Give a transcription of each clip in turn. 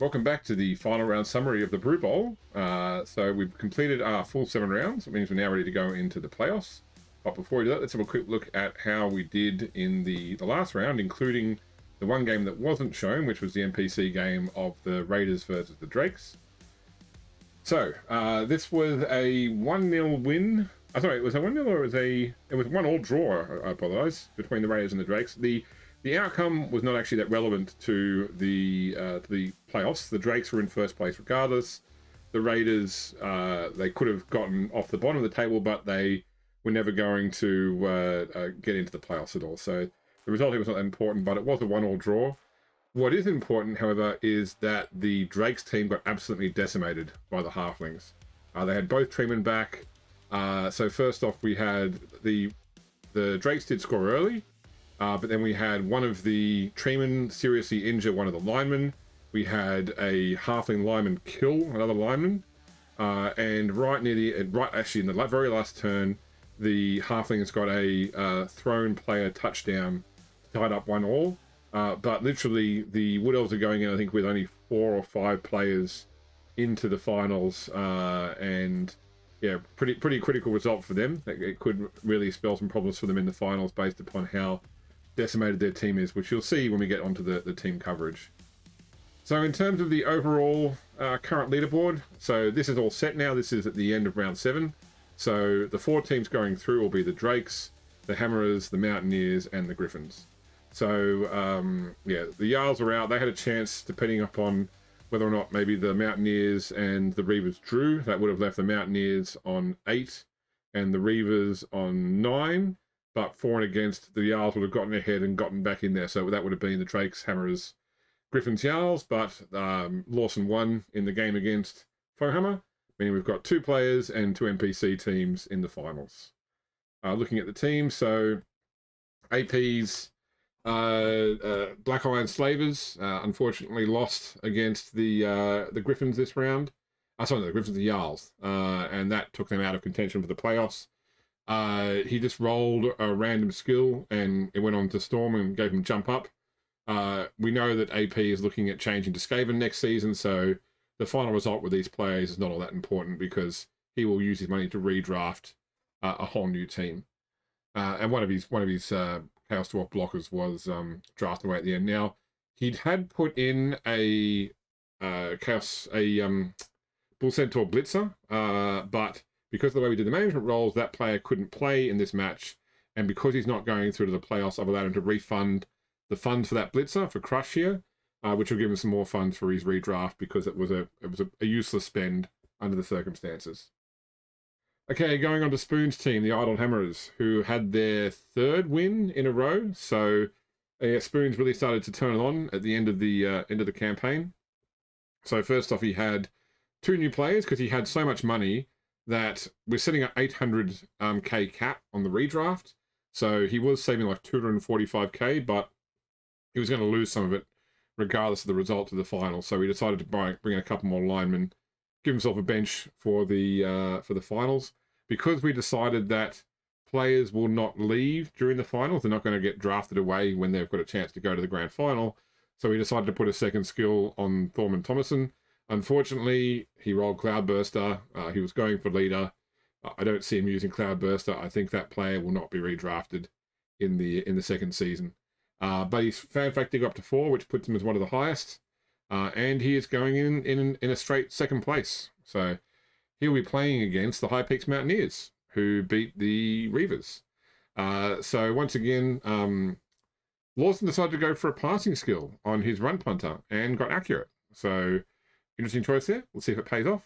Welcome back to the final round summary of the Brew Bowl. So we've completed our full 7 rounds. It means we're now ready to go into the playoffs. But before we do that, let's have a quick look at how we did in the last round, including the one game that wasn't shown, which was the NPC game of the Raiders versus the Drakes. So this was a 1-0 win. Sorry, it was a 1-0 or it was 1-1 draw, I apologize, between the Raiders and the Drakes. The outcome was not actually that relevant to the playoffs. The Drakes were in first place regardless. The Raiders, they could have gotten off the bottom of the table, but they were never going to get into the playoffs at all. So the result here was not that important, but it was a 1-1 draw. What is important, however, is that the Drakes team got absolutely decimated by the Halflings. They had both Treeman back. So first off, we had the Drakes did score early. But then we had one of the Treeman seriously injure one of the linemen. We had a Halfling lineman kill another lineman. And right in the very last turn, the Halflings got a thrown player touchdown, tied up 1-1. But literally, the Wood Elves are going in, I think, with only 4 or 5 players into the finals. And yeah, pretty critical result for them. It could really spell some problems for them in the finals based upon how decimated their team is, which you'll see when we get onto the team coverage. So in terms of the overall current leaderboard, so this is all set now. This is at the end of round 7. So the 4 teams going through will be the Drakes, the Hammerers, the Mountaineers, and the Griffins. So yeah, the Jarls are out. They had a chance, depending upon whether or not maybe the Mountaineers and the Reavers drew. That would have left the Mountaineers on 8 and the Reavers on 9. But for and against, the Jarls would have gotten ahead and gotten back in there. So that would have been the Drakes, Hammerers, Griffins, Jarls. But Lawson won in the game against Fohammer, meaning we've got 2 players and 2 NPC teams in the finals. Looking at the team, so AP's Black Iron Slavers unfortunately lost against the Griffins this round. The Griffins, the Jarls. And that took them out of contention for the playoffs. He just rolled a random skill and it went on to Storm and gave him jump up. We know that AP is looking at changing to Skaven next season, so the final result with these players is not all that important because he will use his money to redraft a whole new team. And one of his Chaos Dwarf blockers was drafted away at the end. Now, he had put in a Bull Centaur Blitzer, but because of the way we did the management roles, that player couldn't play in this match. And because he's not going through to the playoffs, I've allowed him to refund the funds for that Blitzer for Crush here, which will give him some more funds for his redraft because it was a useless spend under the circumstances. Okay, going on to Spoon's team, the Idle Hammerers, who had their 3rd win in a row. So Spoon's really started to turn it on at the end of the campaign. So first off, he had 2 new players because he had so much money that we're setting up 800k cap on the redraft. So he was saving like 245k, but he was going to lose some of it regardless of the result of the final. So we decided to bring in a couple more linemen, give himself a bench for the finals. Because we decided that players will not leave during the finals, they're not going to get drafted away when they've got a chance to go to the grand final. So we decided to put a second skill on Thorman Thomason. Unfortunately, he rolled Cloudburster. He was going for leader. I don't see him using Cloudburster. I think that player will not be redrafted in the second season. But he's fan factoring up to 4, which puts him as one of the highest. And he is going in a straight second place. So he'll be playing against the High Peaks Mountaineers, who beat the Reavers. So once again, Lawson decided to go for a passing skill on his run punter and got accurate. So interesting choice there. We'll see if it pays off.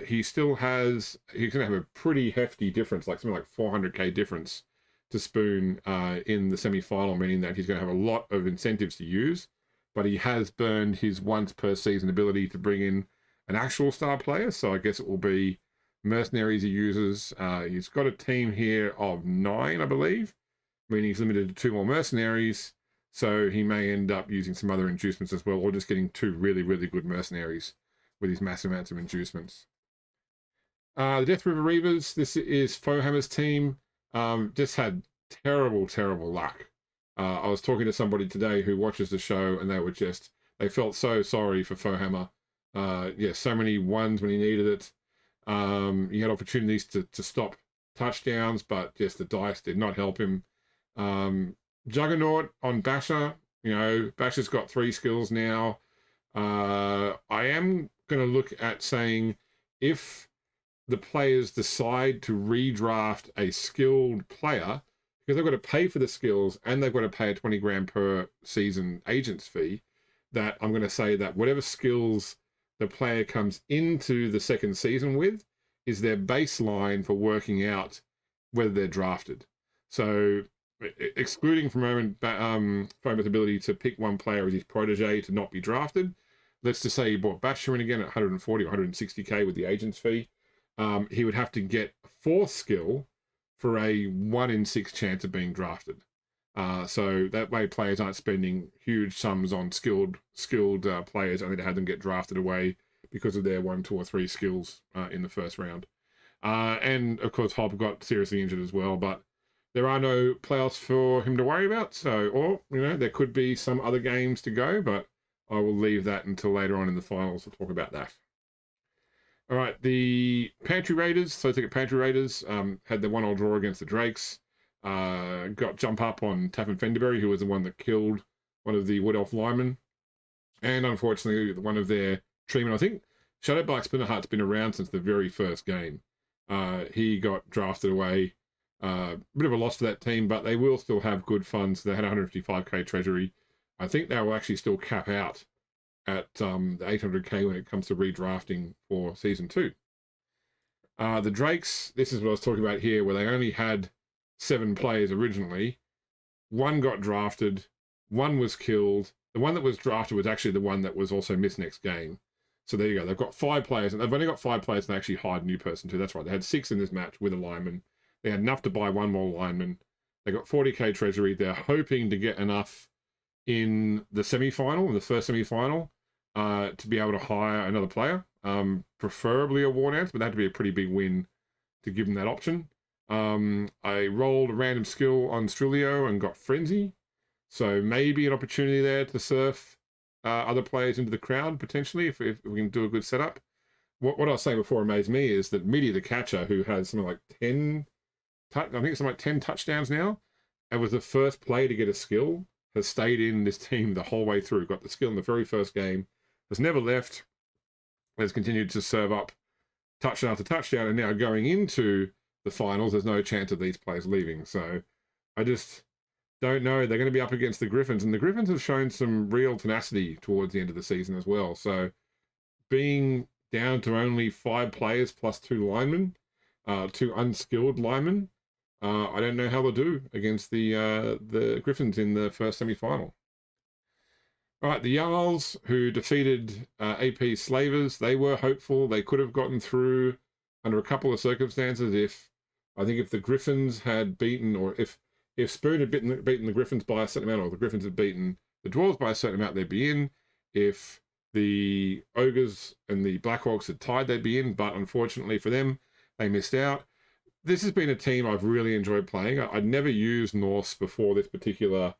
He's going to have a pretty hefty difference, like something like 400k difference to Spoon in the semi-final, meaning that he's going to have a lot of incentives to use. But he has burned his once per season ability to bring in an actual star player. So I guess it will be mercenaries he uses. He's got a team here of 9, I believe, meaning he's limited to 2 more mercenaries. So he may end up using some other inducements as well, or just getting 2 really, really good mercenaries with his massive amounts of inducements. The Death River Reavers, this is Fohammer's team. Just had terrible, terrible luck. I was talking to somebody today who watches the show, and they they felt so sorry for Fohammer. Yeah, so many ones when he needed it. He had opportunities to stop touchdowns, but just the dice did not help him. Juggernaut on Basher. Basher's got 3 skills now. I am going to look at saying if the players decide to redraft a skilled player, because they've got to pay for the skills and they've got to pay a 20 grand per season agent's fee, that I'm going to say that whatever skills the player comes into the second season with is their baseline for working out whether they're drafted. So excluding from Fohammer's ability to pick one player as his protege to not be drafted, let's just say he bought Basher in again at 140 or 160k with the agent's fee, he would have to get 4th skill for a 1 in 6 chance of being drafted. So that way players aren't spending huge sums on skilled players only to have them get drafted away because of their 1, 2, or 3 skills in the first round. And of course Hobb got seriously injured as well, but there are no playoffs for him to worry about. So, or, there could be some other games to go, but I will leave that until later on in the finals to talk about that. All right, the Pantry Raiders. So I think Pantry Raiders had the 1-1 draw against the Drakes. Got jump up on Taffin Fenderberry, who was the one that killed one of the Wood Elf linemen. And unfortunately, one of their treatment, I think Shadowbite Splinterheart's been around since the very first game. He got drafted away. Bit of a loss to that team, but they will still have good funds. They had 155k treasury. I think they will actually still cap out at the 800k when it comes to redrafting for season 2. The Drakes, this is what I was talking about here, where they only had 7 players originally. 1 got drafted, 1 was killed. The one that was drafted was actually the one that was also missed next game. So there you go. They've got 5 players, and they've only got 5 players, and they actually hired a new person too. That's right. They had 6 in this match with a lineman. They had enough to buy 1 more lineman. They got 40k treasury. They're hoping to get enough in the semi-final, in the first semi-final, to be able to hire another player, preferably a Warnance, but that had to be a pretty big win to give them that option. I rolled a random skill on Strulio and got Frenzy, so maybe an opportunity there to surf other players into the crowd, potentially, if we can do a good setup. What I was saying before amazed me is that Midi the catcher, who has something like 10 touchdowns now, and was the first player to get a skill, has stayed in this team the whole way through, got the skill in the very first game, has never left, has continued to serve up touchdown after touchdown, and now going into the finals, there's no chance of these players leaving. So I just don't know. They're going to be up against the Griffins, and the Griffins have shown some real tenacity towards the end of the season as well. So being down to only 5 players plus 2 linemen, 2 unskilled linemen, I don't know how they'll do against the Griffins in the first semi-final. All right, the Jarls, who defeated AP Slavers, they were hopeful. They could have gotten through under a couple of circumstances if the Griffins had beaten, or if Spoon had beaten the Griffins by a certain amount, or the Griffins had beaten the Dwarves by a certain amount, they'd be in. If the Ogres and the Blackhawks had tied, they'd be in. But unfortunately for them, they missed out. This has been a team I've really enjoyed playing. I'd never used Norse before this particular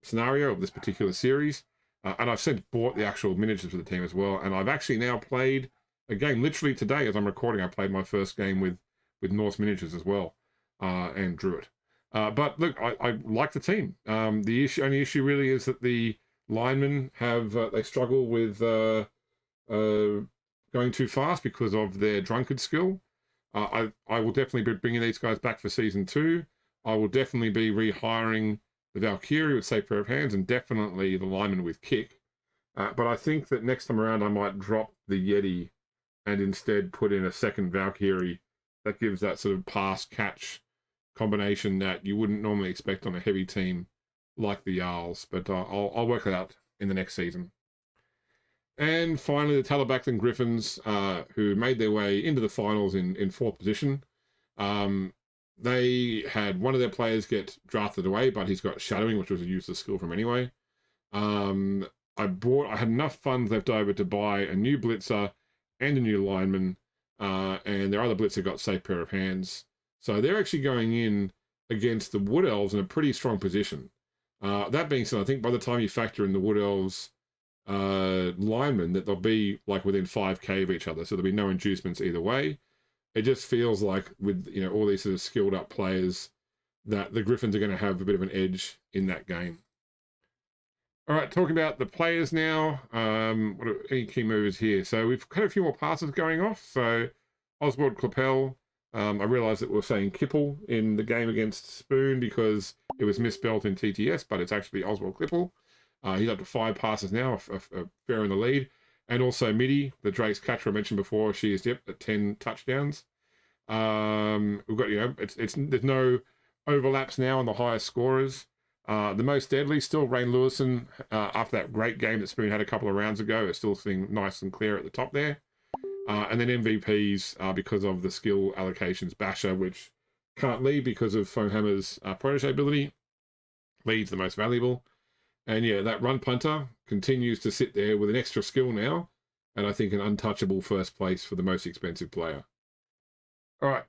scenario of this particular series. And I've since bought the actual miniatures for the team as well. And I've actually now played a game literally today as I'm recording. I played my first game with Norse miniatures as well, and drew it. But look, I like the team. The only issue really is that the linemen they struggle with going too fast because of their drunkard skill. I will definitely be bringing these guys back for season 2. I will definitely be rehiring the Valkyrie with safe pair of hands, and definitely the lineman with kick. But I think that next time around I might drop the Yeti and instead put in a second Valkyrie that gives that sort of pass-catch combination that you wouldn't normally expect on a heavy team like the Jarls. But I'll work it out in the next season. And finally, the Talabaclan Griffins, who made their way into the finals in 4th position. They had one of their players get drafted away, but he's got shadowing, which was a useless skill from anyway. I had enough funds left over to buy a new blitzer and a new lineman, and their other blitzer got safe pair of hands. So they're actually going in against the Wood Elves in a pretty strong position. That being said, I think by the time you factor in the Wood Elves linemen, that they'll be like within 5k of each other, so there'll be no inducements either way. It just feels like with all these sort of skilled up players that the Griffins are going to have a bit of an edge in that game. All right, talking about the players now. What are any key movers here? So we've had a few more passes going off. So Oswald Clapel. I realised that we were saying Kipple in the game against Spoon because it was misspelled in TTS, but it's actually Oswald Clipple. He's up to 5 passes now, a fair in the lead. And also Midi, the Drake's catcher I mentioned before, she is at 10 touchdowns. We've got, there's no overlaps now on the highest scorers. The most deadly, still Rain Lewison, after that great game that Spoon had a couple of rounds ago, is still sitting nice and clear at the top there. And then MVPs, because of the skill allocations, Basher, which can't lead because of Foamhammer's protege ability, leads the most valuable. And yeah, that run punter continues to sit there with an extra skill now, and I think an untouchable first place for the most expensive player. All right,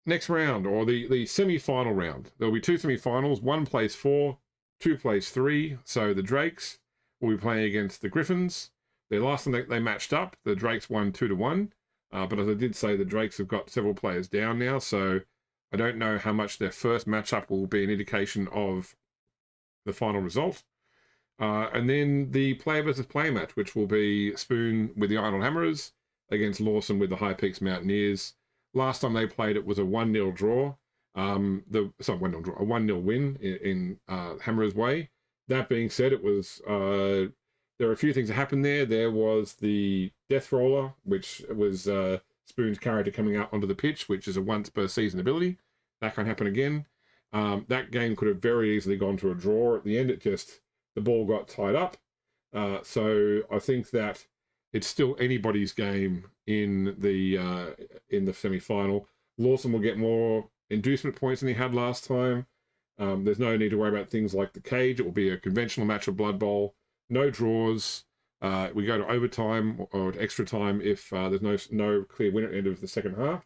next round, or the semi-final round. There'll be 2 semi-finals. 1 plays 4, 2 plays 3. So the Drakes will be playing against the Griffins. The last time they matched up, the Drakes won 2-1. But as I did say, the Drakes have got several players down now, so I don't know how much their first matchup will be an indication of the final result. And then the player versus player match, which will be Spoon with the Arnold Hammerers against Lawson with the High Peaks Mountaineers. Last time they played, it was a 1-0 draw. A 1-0 win in Hammerers' way. That being said, it was there are a few things that happened there. There was the Death Roller, which was Spoon's character coming out onto the pitch, which is a once per season ability. That can't happen again. That game could have very easily gone to a draw. At the end, the ball got tied up. So I think that it's still anybody's game in the semi-final. Lawson will get more inducement points than he had last time. There's no need to worry about things like the cage. It will be a conventional match of Blood Bowl. No draws. We go to overtime or extra time if there's no clear winner at the end of the second half.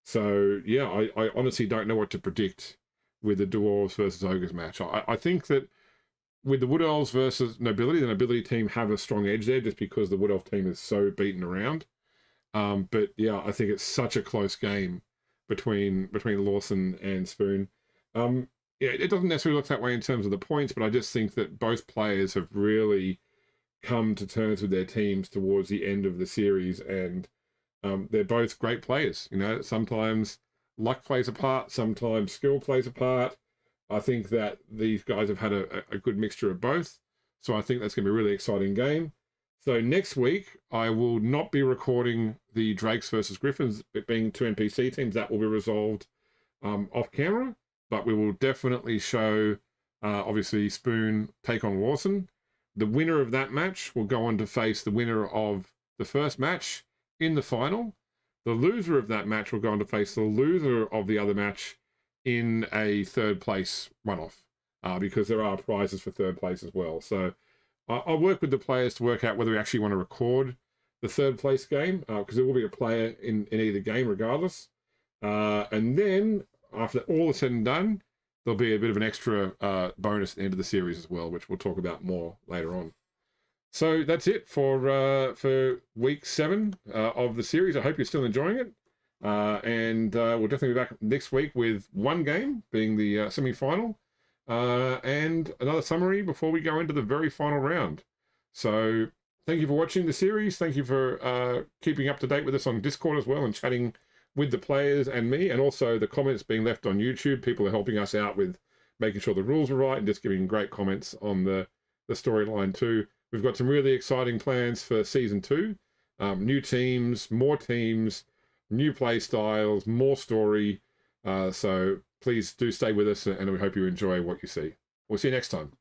So yeah, I honestly don't know what to predict with the Dwarves versus Ogres match. I think that with the Wood Elves versus Nobility, the Nobility team have a strong edge there just because the Wood Elf team is so beaten around. But yeah, I think it's such a close game between Lawson and Spoon. Yeah, it doesn't necessarily look that way in terms of the points, but I just think that both players have really come to terms with their teams towards the end of the series, and they're both great players. Sometimes luck plays a part, sometimes skill plays a part. I think that these guys have had a good mixture of both, so I think that's going to be a really exciting game. So next week, I will not be recording the Drakes versus Griffins, it being 2 NPC teams. That will be resolved off camera. But we will definitely show, obviously, Spoon take on Lawson. The winner of that match will go on to face the winner of the first match in the final. The loser of that match will go on to face the loser of the other match in a third place runoff, because there are prizes for third place as well. So I'll work with the players to work out whether we actually want to record the third place game, because there will be a player in either game regardless. And then after all is said and done, there'll be a bit of an extra bonus at the end of the series as well, which we'll talk about more later on. So that's it for week 7 of the series. I hope you're still enjoying it. And we'll definitely be back next week with one game, being the semi-final, and another summary before we go into the very final round. So thank you for watching the series. Thank you for keeping up to date with us on Discord as well and chatting with the players and me, and also the comments being left on YouTube. People are helping us out with making sure the rules are right and just giving great comments on the storyline too. We've got some really exciting plans for Season 2. New teams, new play styles, more story. So please do stay with us, and we hope you enjoy what you see. We'll see you next time.